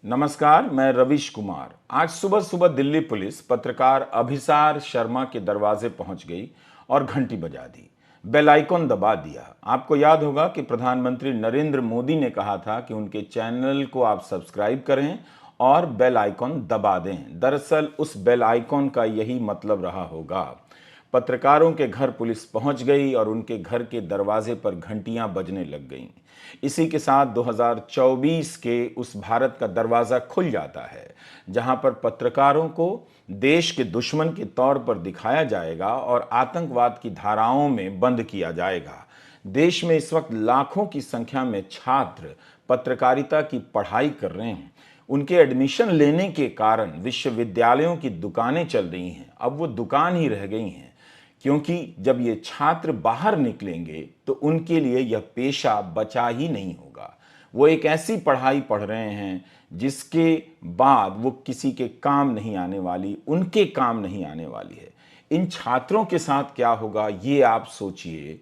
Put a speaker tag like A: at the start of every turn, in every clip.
A: नमस्कार, मैं रविश कुमार। आज सुबह सुबह दिल्ली पुलिस पत्रकार अभिसार शर्मा के दरवाजे पहुंच गई और घंटी बजा दी, बेल आइकॉन दबा दिया। आपको याद होगा कि प्रधानमंत्री नरेंद्र मोदी ने कहा था कि उनके चैनल को आप सब्सक्राइब करें और बेल आइकॉन दबा दें। दरअसल उस बेल आइकॉन का यही मतलब रहा होगा। पत्रकारों के घर पुलिस पहुंच गई और उनके घर के दरवाजे पर घंटियां बजने लग गईं। इसी के साथ 2024 के उस भारत का दरवाजा खुल जाता है जहां पर पत्रकारों को देश के दुश्मन के तौर पर दिखाया जाएगा और आतंकवाद की धाराओं में बंद किया जाएगा। देश में इस वक्त लाखों की संख्या में छात्र पत्रकारिता की पढ़ाई कर रहे हैं। उनके एडमिशन लेने के कारण विश्वविद्यालयों की दुकानें चल रही हैं, अब वो दुकान ही रह गई हैं, क्योंकि जब ये छात्र बाहर निकलेंगे तो उनके लिए यह पेशा बचा ही नहीं होगा। वो एक ऐसी पढ़ाई पढ़ रहे हैं जिसके बाद वो किसी के काम नहीं आने वाली, उनके काम नहीं आने वाली है। इन छात्रों के साथ क्या होगा ये आप सोचिए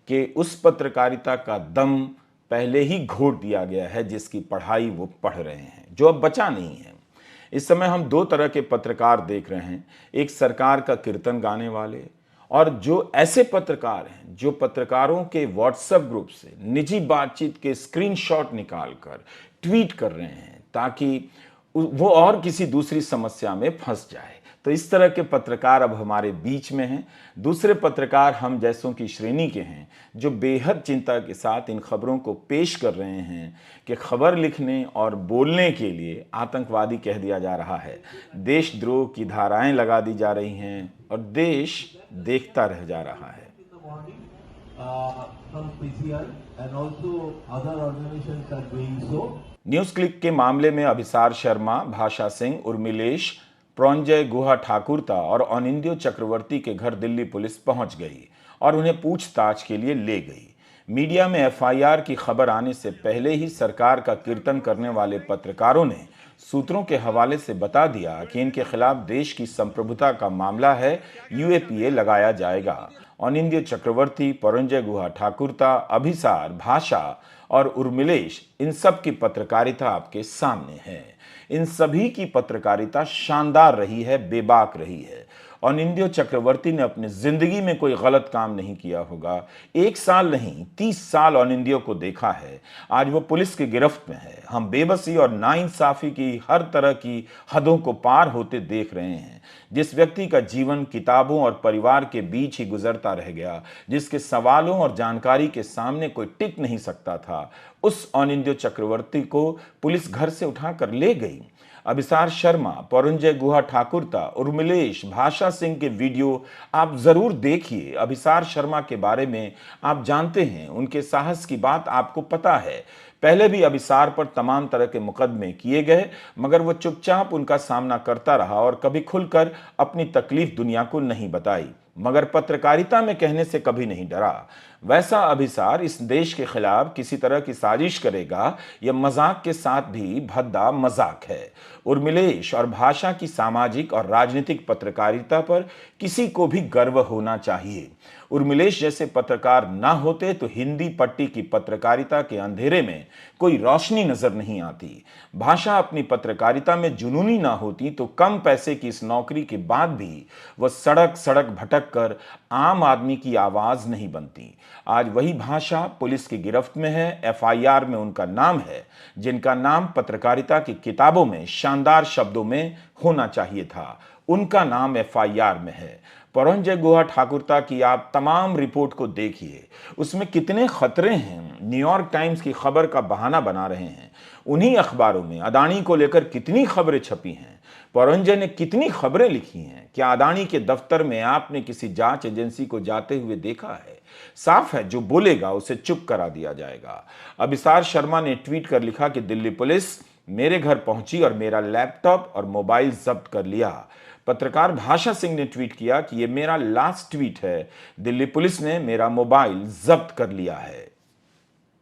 A: कि उस पत्रकारिता का दम पहले ही घोट दिया गया है जिसकी पढ़ाई वो पढ़ रहे हैं, जो अब बचा नहीं है। इस समय हम दो तरह के पत्रकार देख रहे हैं, एक सरकार का कीर्तन गाने वाले और जो ऐसे पत्रकार हैं जो पत्रकारों के व्हाट्सएप ग्रुप से निजी बातचीत के स्क्रीनशॉट निकालकर ट्वीट कर रहे हैं ताकि वो और किसी दूसरी समस्या में फंस जाए। तो इस तरह के पत्रकार अब हमारे बीच में हैं। दूसरे पत्रकार हम जैसों की श्रेणी के हैं जो बेहद चिंता के साथ इन खबरों को पेश कर रहे हैं कि खबर लिखने और बोलने के लिए आतंकवादी कह दिया जा रहा है, देशद्रोह की धाराएं लगा दी जा रही हैं और देश देखता रह जा रहा है। न्यूज क्लिक के मामले में अभिसार शर्मा, भाषा सिंह, उर्मिलेश, प्रॉन्जय गुहा ठाकुरता और अनिंद्यो चक्रवर्ती के घर दिल्ली पुलिस पहुंच गई और उन्हें पूछताछ के लिए ले गई। मीडिया में एफआईआर की खबर आने से पहले ही सरकार का कीर्तन करने वाले पत्रकारों ने सूत्रों के हवाले से बता दिया कि इनके खिलाफ देश की संप्रभुता का मामला है, यूएपीए लगाया जाएगा। अनिंद्यो चक्रवर्ती, प्रॉन्जय गुहा ठाकुरता, अभिसार, भाषा और उर्मिलेश, इन सब की पत्रकारिता आपके सामने है। इन सभी की पत्रकारिता शानदार रही है, बेबाक रही है। अनिंद्यो चक्रवर्ती ने अपनी जिंदगी में कोई गलत काम नहीं किया होगा। 1 साल नहीं 30 साल अनिंद्यो को देखा है। आज वो पुलिस की गिरफ्त में है। हम बेबसी और नाइंसाफी की हर तरह की हदों को पार होते देख रहे हैं। जिस व्यक्ति का जीवन किताबों और परिवार के बीच ही गुजरता रह गया, जिसके सवालों और जानकारी के सामने कोई टिक नहीं सकता था, उस अनिंद्यो चक्रवर्ती को पुलिस घर से उठाकर ले गई। अभिसार शर्मा, प्रॉन्जय गुहा ठाकुरता, उर्मिलेश, भाषा सिंह के वीडियो आप जरूर देखिए। अभिसार शर्मा के बारे में आप जानते हैं, उनके साहस की बात आपको पता है। पहले भी अभिसार पर तमाम तरह के मुकदमे किए गए, मगर वो चुपचाप उनका सामना करता रहा और कभी खुलकर अपनी तकलीफ दुनिया को नहीं बताई, मगर पत्रकारिता में कहने से कभी नहीं डरा। वैसा अभिसार इस देश के खिलाफ किसी तरह की साजिश करेगा, यह मजाक के साथ भी भद्दा मजाक है। उर्मिलेश और भाषा की सामाजिक और राजनीतिक पत्रकारिता पर किसी को भी गर्व होना चाहिए। उर्मिलेश जैसे पत्रकार ना होते तो हिंदी पट्टी की पत्रकारिता के अंधेरे में कोई रोशनी नजर नहीं आती। भाषा अपनी पत्रकारिता में जुनूनी ना होती तो कम पैसे की इस नौकरी के बाद भी वह सड़क सड़क भटक कर आम आदमी की आवाज नहीं बनती। आज वही भाषा पुलिस की गिरफ्त में है। एफआईआर में उनका नाम है, जिनका नाम पत्रकारिता की किताबों में शानदार शब्दों में होना चाहिए था, उनका नाम एफआईआर में है। प्रॉन्जय गुहा ठाकुरता की आप तमाम रिपोर्ट को देखिए, उसमें कितने खतरे हैं। न्यूयॉर्क टाइम्स की खबर का बहाना बना रहे हैं। उन्हीं अखबारों में अदानी को लेकर कितनी खबरें छपी हैं। प्रॉन्जय ने कितनी खबरें लिखी हैं। क्या अदानी के दफ्तर में आपने किसी जांच एजेंसी को जाते हुए देखा है? साफ है, जो बोलेगा उसे चुप करा दिया जाएगा। अभिसार शर्मा ने ट्वीट कर लिखा कि दिल्ली पुलिस मेरे घर पहुंची और मेरा लैपटॉप और मोबाइल जब्त कर लिया। पत्रकार भाषा सिंह ने ट्वीट किया कि यह मेरा लास्ट ट्वीट है, दिल्ली पुलिस ने मेरा मोबाइल जब्त कर लिया है।